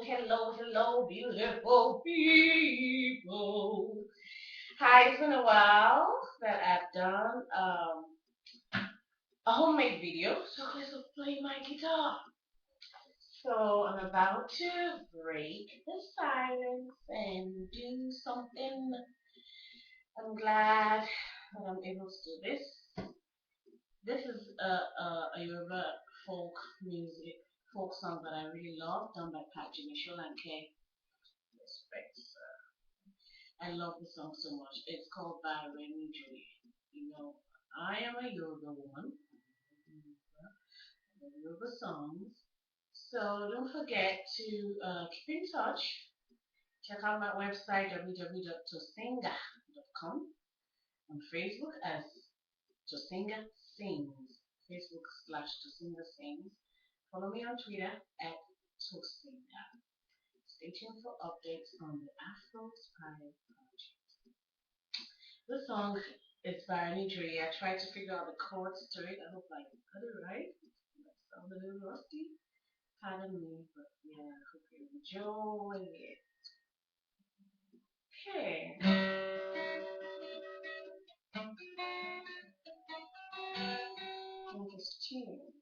hello, beautiful people. Hi, it's been a while that I've done a homemade video, so let's play my guitar. So I'm about to break the silence and do something. I'm glad that I'm able to do this. This is a Yoruba folk music, folk song that I really love, done by Pat Jimmy Sholanke. Respect. I love the song so much. It's called by Remy Joy. You know, I am a Yoruba woman. I love Yoruba songs. So don't forget to keep in touch. Check out my website www.tosinga.com, on Facebook as Tosinga Sings. Facebook /Tosinga Sings. Follow me on Twitter at Tosinga. Stay tuned for updates on the Afro Spy project. This song is by Nigeria. I tried to figure out the chords to it. I hope I got it right. That sounds a little rusty. Pardon me, but yeah, I hope you enjoy it. Okay. Think it's tune.